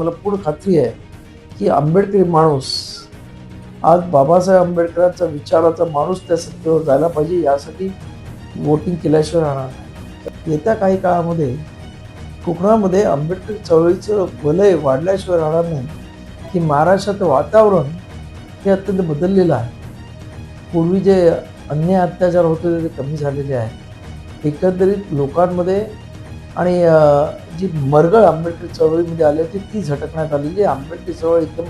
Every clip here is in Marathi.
मला पूर्ण खात्री आहे की आंबेडकरी माणूस आज बाबासाहेब आंबेडकरांचा विचाराचा माणूस त्या सत्तेवर जायला पाहिजे यासाठी वोटिंग केल्याशिवाय राहणार नाही. येत्या काही काळामध्ये कोकणामध्ये आंबेडकरी चळवळीचं वलय वाढल्याशिवाय राहणार नाही की महाराष्ट्राचं वातावरण हे अत्यंत बदललेलं आहे. पूर्वी जे अन्याय अत्याचार होते ते कमी झालेले आहेत. एकंदरीत लोकांमध्ये आणि जी मरगळ आंबेडकरी चळवळीमध्ये आली होती ती झटकण्यात आलेली आहे. आंबेडकरी चळवळ एकदम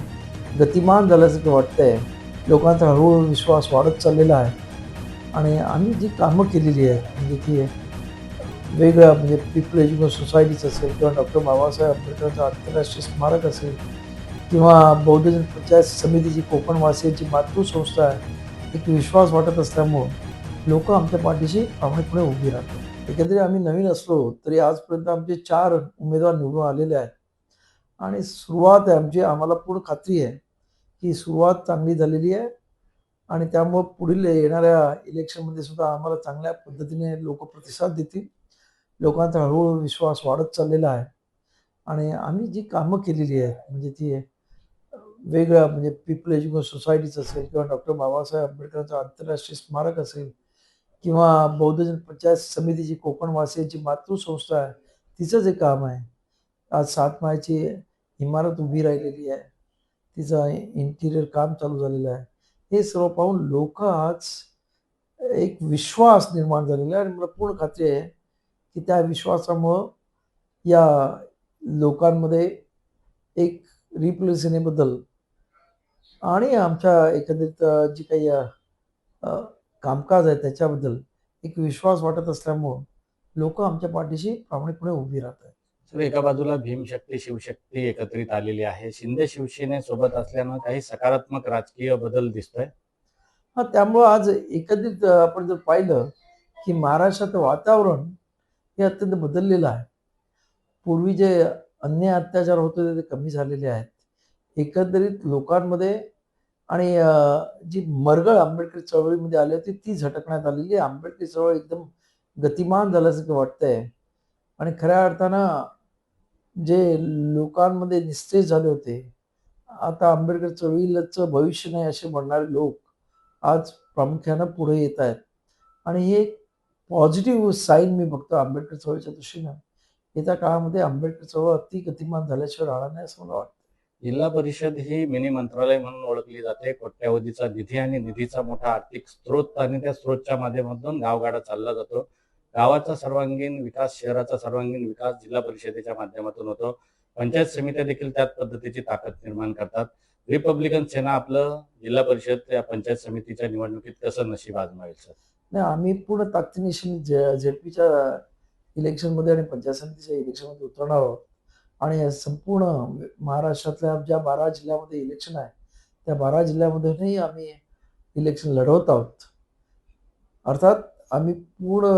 गतिमान झाल्यासारखं वाटतंय. लोकांचा हळूहळू विश्वास वाढत चाललेला आहे आणि आम्ही जी कामं केलेली आहेत म्हणजे ती वेगळं म्हणजे पीपल एज्युकेशन सोसायटीच असेल किंवा डॉक्टर बाबासाहेब आंबेडकरांचं आंतरराष्ट्रीय स्मारक असेल किंवा बौद्धजन पंचायत समितीची कोकणवासियांची मातृसंस्था आहे. एक विश्वास वाटत असल्यामुळं लोक आमच्या पाठीशी प्रामाणिकपणे उभी राहतात. एकंदरीत आम्ही नवीन असलो तरी आजपर्यंत आमचे 4 उमेदवार निवडून आलेले आहेत आणि सुरुवात आहे आमची. आम्हाला पूर्ण खात्री आहे की सुरुवात चांगली झालेली आहे आणि त्यामुळं पुढील येणाऱ्या इलेक्शनमध्ये सुद्धा आम्हाला चांगल्या पद्धतीने लोक प्रतिसाद देतील. लोकांचा हळूहळू विश्वास वाढत चाललेला आहे आणि आम्ही जी कामं केलेली आहेत म्हणजे ती वेगळं म्हणजे पीपल एज्युकेशन सोसायटीच असेल किंवा डॉक्टर बाबासाहेब आंबेडकरांचं आंतरराष्ट्रीय स्मारक असेल किंवा बौद्धजन पंचायत समितीची कोकणवासियांची मातृसंस्था आहे तिचं जे काम आहे. आज 7 माळची इमारत उभी राहिलेली आहे. तिचं इंटिरियर काम चालू झालेलं आहे. हे सर्व पाहून लोक आज एक विश्वास निर्माण झालेला आहे आणि मला पूर्ण खात्री आहे की त्या विश्वासामुळं या लोकांमध्ये एक रिप्रेझेंटेबल आणि आमच्या एकंदरीत जी काही अ, कामकाज आहे त्याच्याबद्दल एक विश्वास वाटत असल्यामुळं लोक आमच्या पाठीशी प्रामाणिकपणे उभी राहत आहेत. तर एका बाजूला भीमशक्ती शिवशक्ती एकत्रित आलेली आहे. शिंदे शिवसेनेसोबत असल्यानं काही सकारात्मक राजकीय बदल दिसतोय. हां, त्यामुळं आज एकंदरीत आपण जर पाहिलं की महाराष्ट्राचं वातावरण हे अत्यंत बदललेलं आहे. पूर्वी जे अन्याय अत्याचार होते ते कमी झालेले आहेत. एकंदरीत लोकांमध्ये आणि जी मरगळ आंबेडकरी चळवळीमध्ये आली होती ती झटकण्यात आलेली आहे. आंबेडकरी चळवळ एकदम गतिमान झाल्यासारखं वाटतंय आणि खऱ्या अर्थानं जे लोकांमध्ये निस्तेज झाले होते, आता आंबेडकर चळवळीचं भविष्य नाही असे म्हणणारे लोक आज प्रामुख्यानं पुढे येत आहेत आणि हे एक पॉझिटिव्ह साईन मी बघतो आंबेडकर चळवळीच्या दृष्टीनं. येत्या काळामध्ये आंबेडकर चळवळ अति गतिमान झाल्याशिवाय राहणार नाही असं मला वाटतं. जिल्हा परिषद ही मिनी मंत्रालय म्हणून ओळखली जाते. कोट्यावधीचा निधी आणि निधीचा मोठा आर्थिक स्रोत आणि त्या स्रोतच्या माध्यमातून गावगाडा चालला जातो. गावाचा सर्वांगीण विकास, शहराचा सर्वांगीण विकास जिल्हा परिषदेच्या माध्यमातून होतो. पंचायत समित्या देखील त्याच पद्धतीची ताकद निर्माण करतात. रिपब्लिकन सेना आपलं जिल्हा परिषद त्या पंचायत समितीच्या निवडणुकीत कसं नशीब आजमावेल सर? नाही, आम्ही पूर्ण ताकदीनिशी झेडपीच्या इलेक्शनमध्ये आणि पंचायत समितीच्या इलेक्शनमध्ये उतरणार आहोत आणि संपूर्ण महाराष्ट्रातल्या ज्या 12 जिल्ह्यामध्ये इलेक्शन आहे, त्या 12 जिल्ह्यामधूनही आम्ही इलेक्शन लढवत आहोत. अर्थात आम्ही पूर्ण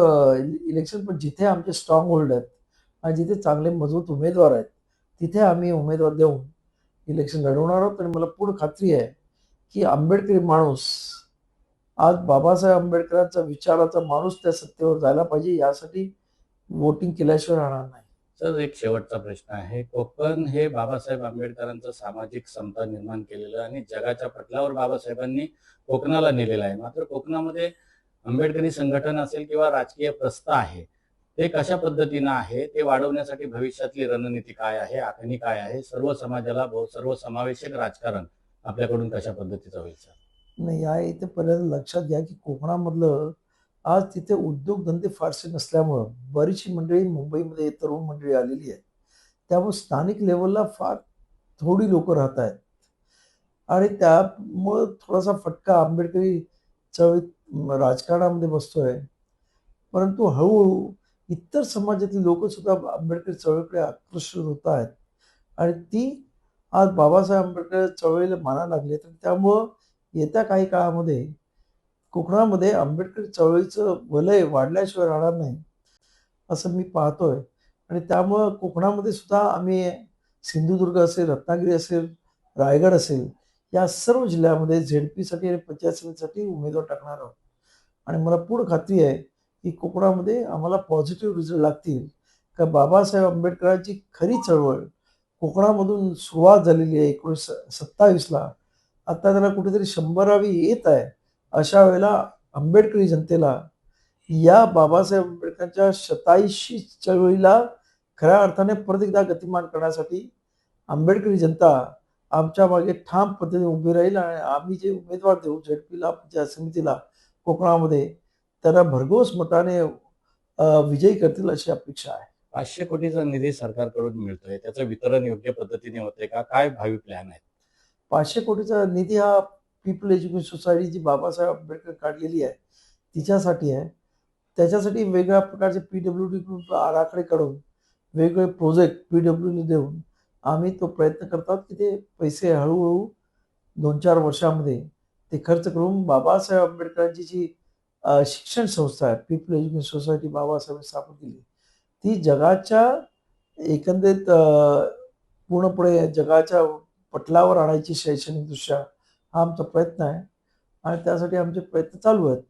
इलेक्शन पण जिथे आमचे स्ट्रॉंग होल्ड आहेत आणि जिथे चांगले मजबूत उमेदवार आहेत, तिथे आम्ही उमेदवार देऊन इलेक्शन लढवणार आहोत आणि मला पूर्ण खात्री आहे की आंबेडकरी माणूस आज बाबासाहेब आंबेडकरांचा विचाराचा माणूस त्या सत्तेवर जायला पाहिजे यासाठी वोटिंग केल्याशिवाय राहणार नाही. सर, एक शेवटचा प्रश्न आहे. कोकण हे बाबासाहेब आंबेडकरांचं सामाजिक समता निर्माण केलेलं आणि जगाच्या पटलावर बाबासाहेबांनी कोकणाला नेलेलं आहे. मात्र कोकणामध्ये आंबेडकरी संघटन असेल किंवा राजकीय प्रस्थ आहे, ते कशा पद्धतीनं आहे, ते वाढवण्यासाठी भविष्यातली रणनीती काय आहे, आखणी काय आहे, सर्व समाजाला सर्वसमावेशक राजकारण आपल्याकडून कशा पद्धतीचं होईल सर? नाही, या इथे पहिल्यांदा लक्षात घ्या की कोकणामधलं आज तिथे उद्योगधंदे फारसे नसल्यामुळं बरीचशी मंडळी मुंबईमध्ये तरुण मंडळी आलेली आहे. त्यामुळे स्थानिक लेवलला फार थोडी लोकं राहत आहेत आणि त्यामुळं थोडासा फटका आंबेडकरी चळवळीत राजकारणामध्ये बसतोय. परंतु हळूहळू इतर समाजातील लोकसुद्धा आंबेडकरी चळवळीकडे आकर्षित होत आहेत आणि ती आज बाबासाहेब आंबेडकर चळवळीला मानायला लागली. तर त्यामुळं येत्या काही काळामध्ये कोकणामध्ये आंबेडकर चळवळीचं वलय वाढल्याशिवाय राहणार नाही, असं मी पाहतोय आणि त्यामुळं कोकणामध्ये सुद्धा आम्ही सिंधुदुर्ग असेल, रत्नागिरी असेल, रायगड असेल, या सर्व जिल्ह्यामध्ये झेडपीसाठी आणि पंचायत समितीसाठी उमेदवार टाकणार आहोत आणि मला पूर्ण खात्री आहे की कोकणामध्ये आम्हाला पॉझिटिव्ह रिझल्ट लागतील. का बाबासाहेब आंबेडकरांची खरी चळवळ कोकणामधून सुरुवात झालेली आहे 1927ला. आता त्याला कुठेतरी 100वी येत आहे. अशा वेळेला आंबेडकरी जनतेला या बाबासाहेब आंबेडकरांच्या 87 चळवळीला खऱ्या अर्थाने परत एकदा गतिमान करण्यासाठी आंबेडकरी जनता आमच्या मागे ठाम पद्धतीने उभी राहील आणि आम्ही जे उमेदवार देऊ झेडपीला ज्या समितीला कोकणामध्ये त्यांना भरघोस मताने विजयी करतील अशी अपेक्षा आहे. 500 कोटीचा निधी सरकारकडून मिळतोय, त्याचं वितरण योग्य पद्धतीने होते का? काय भावी प्लॅन आहेत? 500 कोटीचा निधी हा पीपल एज्युकेशन सोसायटी जी बाबासाहेब आंबेडकर काढलेली आहे तिच्यासाठी आहे. त्याच्यासाठी वेगळ्या प्रकारचे PWD आराखडे काढून वेगवेगळे प्रोजेक्ट PWD देऊन आम्ही तो प्रयत्न करतात की ते पैसे हळूहळू 2-4 वर्षामध्ये ते खर्च करून बाबासाहेब आंबेडकरांची जी शिक्षण संस्था आहे पीपल एज्युकेशन सोसायटी बाबासाहेब स्थापन केली ती जगाच्या एकंदरीत पूर्णपणे जगाच्या पटलावर आणायची शैक्षणिकदृष्ट्या हा आमचा प्रयत्न आहे आणि त्यासाठी आमचे प्रयत्न चालू आहेत.